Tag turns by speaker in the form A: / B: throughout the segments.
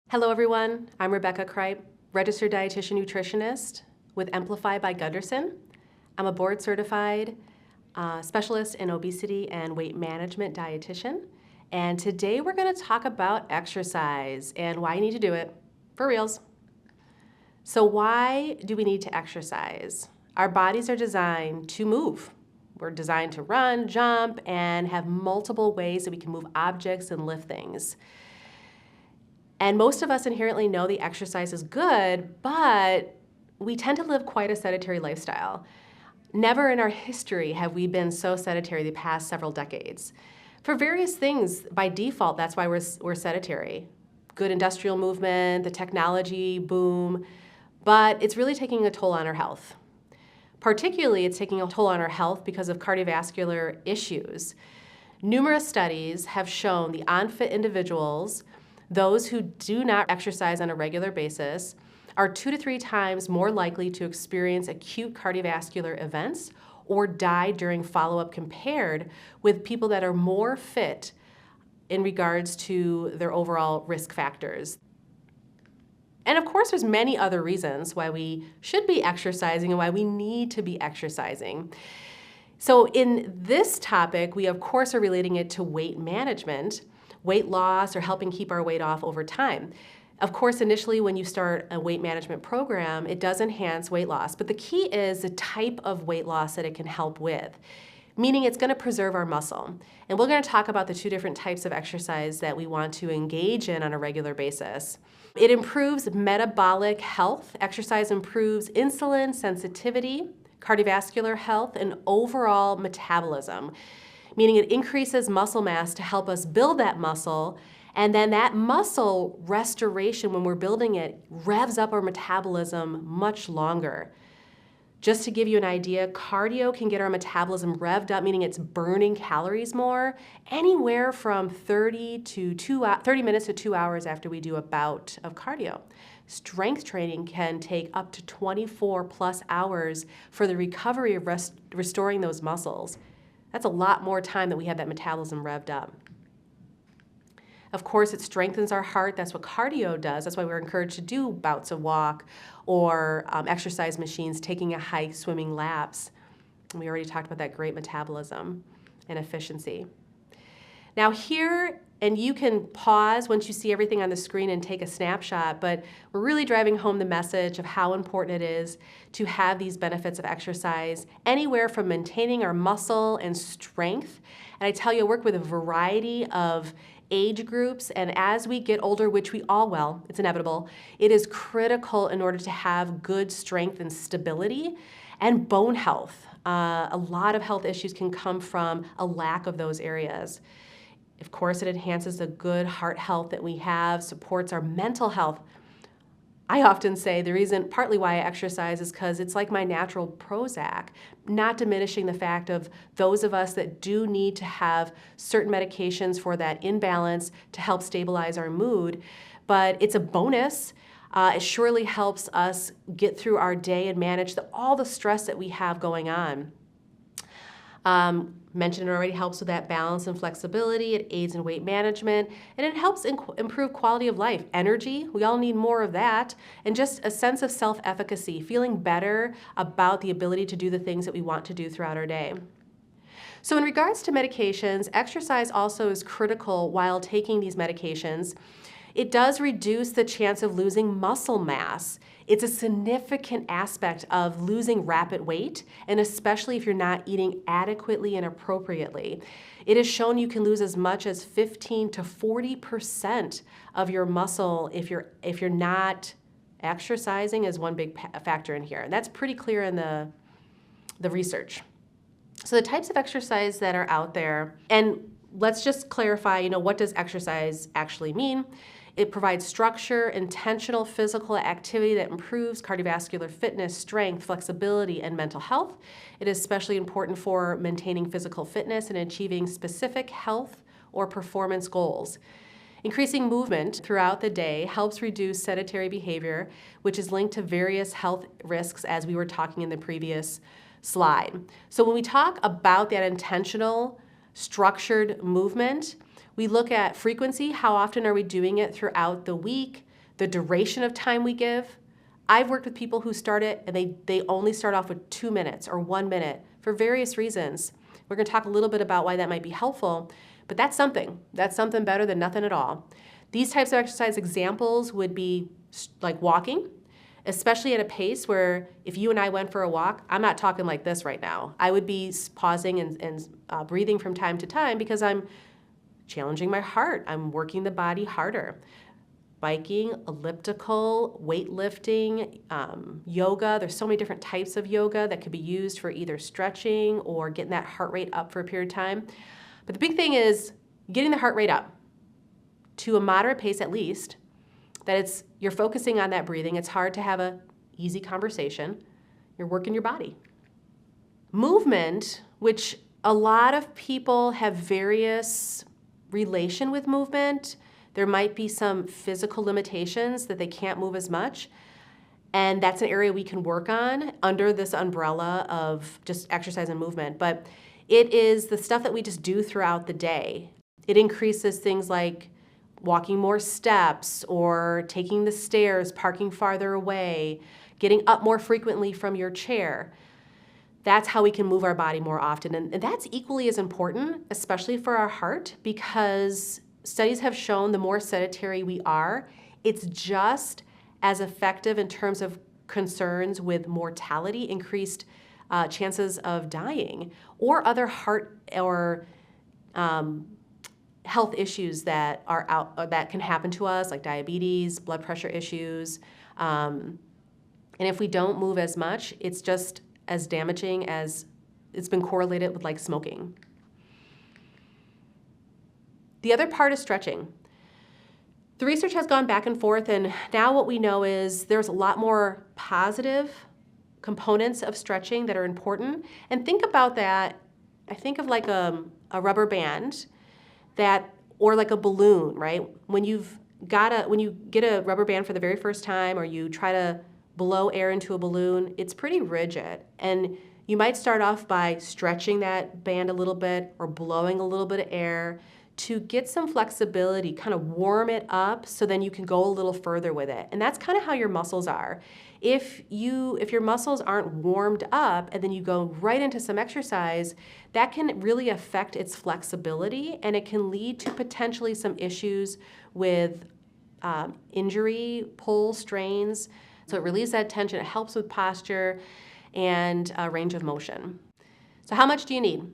A: Hello everyone, I'm Rebecca Cripe, registered dietitian nutritionist with Amplify by Gunderson. I'm a board certified specialist in obesity and weight management dietitian. And today we're going to talk about exercise and why you need to do it for reals. So why do we need to exercise? Our bodies are designed to move. We're designed to run, jump, and have multiple ways that we can move objects and lift things. And most of us inherently know the exercise is good, but we tend to live quite a sedentary lifestyle. Never in our history have we been so sedentary the past several decades. For various things, by default, that's why we're sedentary. Good industrial movement, the technology boom, but it's really taking a toll on our health. Particularly, it's taking a toll on our health because of cardiovascular issues. Numerous studies have shown the unfit individuals, those who do not exercise on a regular basis, are 2 to 3 times more likely to experience acute cardiovascular events or die during follow-up compared with people that are more fit in regards to their overall risk factors. And of course, there's many other reasons why we should be exercising and why we need to be exercising. So in this topic, we of course are relating it to weight management, weight loss, or helping keep our weight off over time. Of course, initially when you start a weight management program, it does enhance weight loss, but the key is the type of weight loss that it can help with, meaning it's going to preserve our muscle. And we're going to talk about the 2 different types of exercise that we want to engage in on a regular basis. It improves metabolic health. Exercise improves insulin sensitivity, cardiovascular health, and overall metabolism, meaning it increases muscle mass to help us build that muscle, and then that muscle restoration, when we're building it, revs up our metabolism much longer. Just to give you an idea, cardio can get our metabolism revved up, meaning it's burning calories more, anywhere from 30 minutes to 2 hours after we do a bout of cardio. Strength training can take up to 24 plus hours for the recovery of restoring those muscles. That's a lot more time that we have that metabolism revved up. Of course, it strengthens our heart. That's what cardio does. That's why we're encouraged to do bouts of walk or exercise machines, taking a hike, swimming laps. And we already talked about that great metabolism and efficiency. Now here, and you can pause once you see everything on the screen and take a snapshot, but we're really driving home the message of how important it is to have these benefits of exercise, anywhere from maintaining our muscle and strength. And I tell you, I work with a variety of age groups, and as we get older, which we all will, it's inevitable, it is critical in order to have good strength and stability and bone health. A lot of health issues can come from a lack of those areas. Of course, it enhances the good heart health that we have, supports our mental health. I often say the reason, partly why I exercise, is because it's like my natural Prozac, not diminishing the fact of those of us that do need to have certain medications for that imbalance to help stabilize our mood, but it's a bonus. It surely helps us get through our day and manage all the stress that we have going on. Mentioned it already, helps with that balance and flexibility. It aids in weight management, and it helps improve quality of life. Energy, we all need more of that, and just a sense of self-efficacy, feeling better about the ability to do the things that we want to do throughout our day. So in regards to medications, exercise also is critical while taking these medications. It does reduce the chance of losing muscle mass. It's a significant aspect of losing rapid weight, and especially if you're not eating adequately and appropriately. It is shown you can lose as much as 15 to 40% of your muscle if you're not exercising, is one big factor in here. And that's pretty clear in the research. So the types of exercise that are out there, and let's just clarify, what does exercise actually mean? It provides structure, intentional physical activity that improves cardiovascular fitness, strength, flexibility, and mental health. It is especially important for maintaining physical fitness and achieving specific health or performance goals. Increasing movement throughout the day helps reduce sedentary behavior, which is linked to various health risks, as we were talking in the previous slide. So when we talk about that intentional, structured movement, we look at frequency. How often are we doing it throughout the week? the duration of time we give. I've worked with people who start it and they only start off with 2 minutes or 1 minute for various reasons. We're going to talk a little bit about why that might be helpful, but that's something. That's something better than nothing at all. These types of exercise examples would be like walking, especially at a pace where if you and I went for a walk, I'm not talking like this right now. I would be pausing and breathing from time to time because I'm challenging my heart. I'm working the body harder. Biking, elliptical, weightlifting, yoga. There's so many different types of yoga that could be used for either stretching or getting that heart rate up for a period of time. But the big thing is getting the heart rate up to a moderate pace at least, that you're focusing on that breathing. It's hard to have an easy conversation. You're working your body. Movement, which a lot of people have various relation with movement. There might be some physical limitations that they can't move as much. And that's an area we can work on under this umbrella of just exercise and movement. But it is the stuff that we just do throughout the day. It increases things like walking more steps or taking the stairs, parking farther away, getting up more frequently from your chair. That's how we can move our body more often. And that's equally as important, especially for our heart, because studies have shown the more sedentary we are, it's just as effective in terms of concerns with mortality, increased chances of dying, or other heart or health issues that are that can happen to us, like diabetes, blood pressure issues. And if we don't move as much, it's just as damaging as it's been correlated with like smoking. The other part is stretching. The research has gone back and forth, and now what we know is there's a lot more positive components of stretching that are important. And think about that. I think of like a rubber band or like a balloon, right? When you get a rubber band for the very first time, or you try to blow air into a balloon, it's pretty rigid. And you might start off by stretching that band a little bit or blowing a little bit of air to get some flexibility, kind of warm it up so then you can go a little further with it. And that's kind of how your muscles are. If your muscles aren't warmed up and then you go right into some exercise, that can really affect its flexibility, and it can lead to potentially some issues with injury, pull, strains. So it relieves that tension, it helps with posture and range of motion. So how much do you need?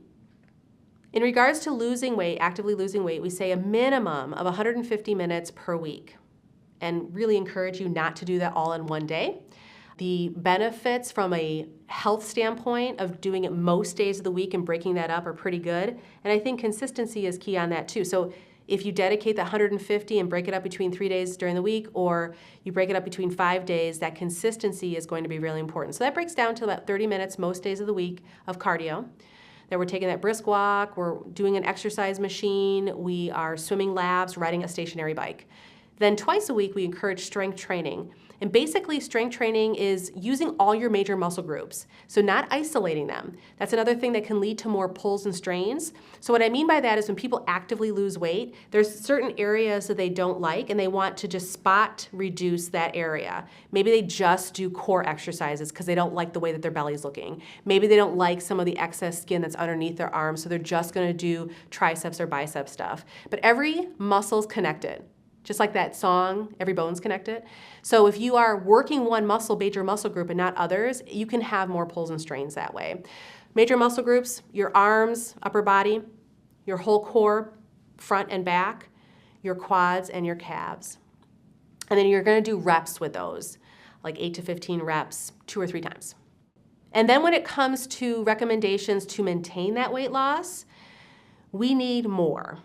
A: In regards to losing weight, actively losing weight, we say a minimum of 150 minutes per week, and really encourage you not to do that all in one day. The benefits from a health standpoint of doing it most days of the week and breaking that up are pretty good. And I think consistency is key on that too. So if you dedicate the 150 and break it up between 3 days during the week, or you break it up between 5 days, that consistency is going to be really important. So that breaks down to about 30 minutes most days of the week of cardio. Then we're taking that brisk walk, we're doing an exercise machine, we are swimming laps, riding a stationary bike. Then twice a week, we encourage strength training. And basically, strength training is using all your major muscle groups, so not isolating them. That's another thing that can lead to more pulls and strains. So what I mean by that is when people actively lose weight, there's certain areas that they don't like, and they want to just spot reduce that area. Maybe they just do core exercises because they don't like the way that their belly's looking. Maybe they don't like some of the excess skin that's underneath their arms, so they're just going to do triceps or bicep stuff. But every muscle's connected. Just like that song, every bone's connected. So if you are working one major muscle group and not others, you can have more pulls and strains that way. Major muscle groups, your arms, upper body, your whole core, front and back, your quads and your calves. And then you're gonna do reps with those, like 8 to 15 reps, 2 or 3 times. And then when it comes to recommendations to maintain that weight loss, we need more.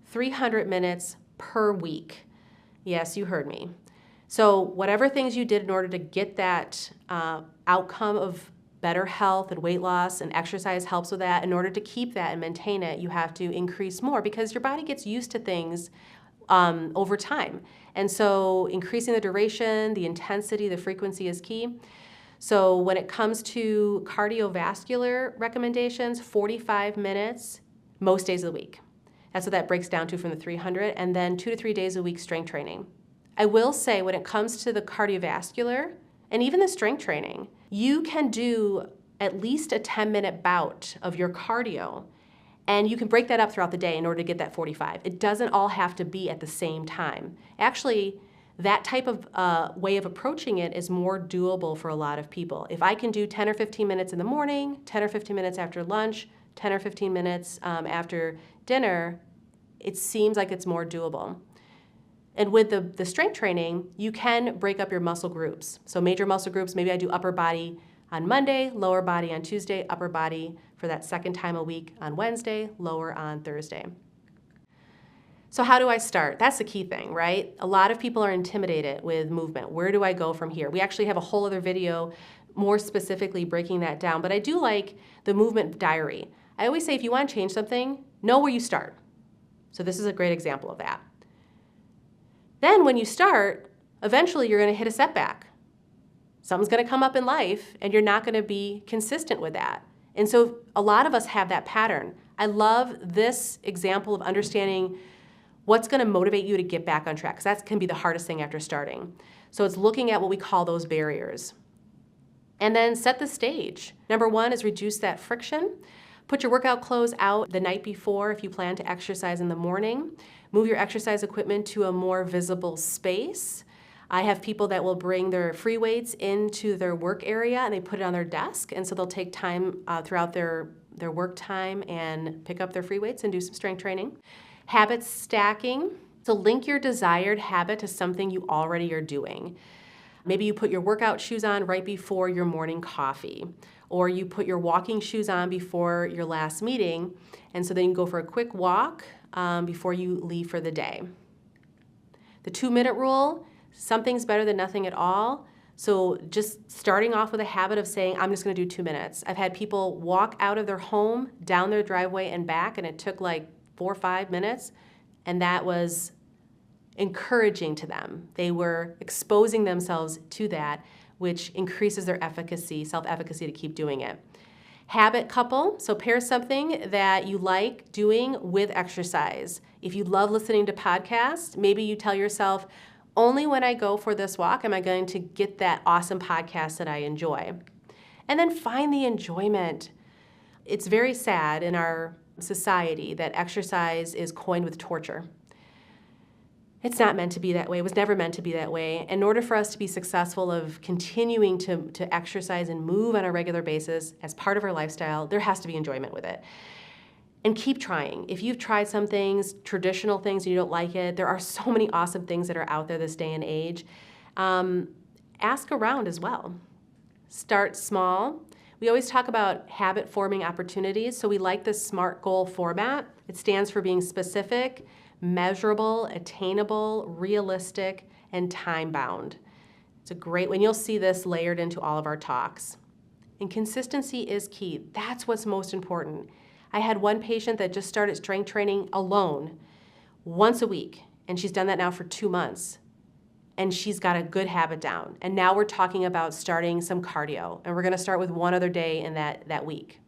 A: 300 minutes per week. Yes, you heard me. So whatever things you did in order to get that outcome of better health and weight loss, and exercise helps with that, in order to keep that and maintain it, you have to increase more because your body gets used to things over time. And so increasing the duration, the intensity, the frequency is key. So when it comes to cardiovascular recommendations, 45 minutes most days of the week. That's what that breaks down to from the 300, and then 2 to 3 days a week strength training. I will say when it comes to the cardiovascular and even the strength training, you can do at least a 10-minute bout of your cardio, and you can break that up throughout the day in order to get that 45. It doesn't all have to be at the same time. Actually, that type of way of approaching it is more doable for a lot of people. If I can do 10 or 15 minutes in the morning, 10 or 15 minutes after lunch, 10 or 15 minutes after dinner, it seems like it's more doable. And with the strength training, you can break up your muscle groups. So major muscle groups, maybe I do upper body on Monday, lower body on Tuesday, upper body for that second time a week on Wednesday, lower on Thursday. So how do I start? That's the key thing, right? A lot of people are intimidated with movement. Where do I go from here? We actually have a whole other video more specifically breaking that down, but I do like the movement diary. I always say if you want to change something, know where you start. So this is a great example of that. Then when you start, eventually you're going to hit a setback. Something's going to come up in life and you're not going to be consistent with that. And so a lot of us have that pattern. I love this example of understanding what's going to motivate you to get back on track, because that can be the hardest thing after starting. So it's looking at what we call those barriers. And then set the stage. Number one is reduce that friction. Put your workout clothes out the night before if you plan to exercise in the morning. Move your exercise equipment to a more visible space. I have people that will bring their free weights into their work area and they put it on their desk, and so they'll take time throughout their work time and pick up their free weights and do some strength training. Habit stacking. So link your desired habit to something you already are doing. Maybe you put your workout shoes on right before your morning coffee, or you put your walking shoes on before your last meeting, and so then you go for a quick walk before you leave for the day. The 2-minute rule. Something's better than nothing at all. So just starting off with a habit of saying, I'm just going to do 2 minutes. I've had people walk out of their home, down their driveway and back, and it took like 4 or 5 minutes, and that was encouraging to them. They were exposing themselves to that, which increases their efficacy, self-efficacy to keep doing it. Habit couple, so pair something that you like doing with exercise. If you love listening to podcasts, maybe you tell yourself, only when I go for this walk am I going to get that awesome podcast that I enjoy. And then find the enjoyment. It's very sad in our society that exercise is coined with torture. It's not meant to be that way. It was never meant to be that way. In order for us to be successful of continuing to exercise and move on a regular basis as part of our lifestyle, there has to be enjoyment with it. And keep trying. If you've tried some things, traditional things, and you don't like it, there are so many awesome things that are out there this day and age. Ask around as well. Start small. We always talk about habit-forming opportunities, so we like the SMART goal format. It stands for being specific, measurable, attainable, realistic, and time-bound. It's a great one. You'll see this layered into all of our talks. And consistency is key. That's what's most important. I had one patient that just started strength training alone once a week, and she's done that now for 2 months. And she's got a good habit down. And now we're talking about starting some cardio, and we're gonna start with one other day in that week.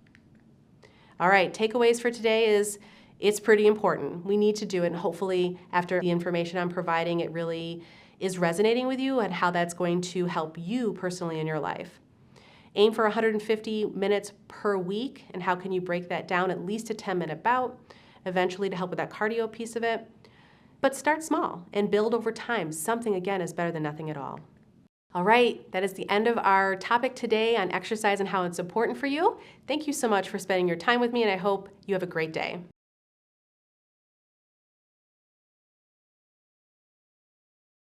A: All right, takeaways for today is it's pretty important. We need to do it, and hopefully after the information I'm providing, it really is resonating with you and how that's going to help you personally in your life. Aim for 150 minutes per week, and how can you break that down at least a 10-minute bout, eventually to help with that cardio piece of it. But start small and build over time. Something, again, is better than nothing at all. All right, that is the end of our topic today on exercise and how it's important for you. Thank you so much for spending your time with me, and I hope you have a great day.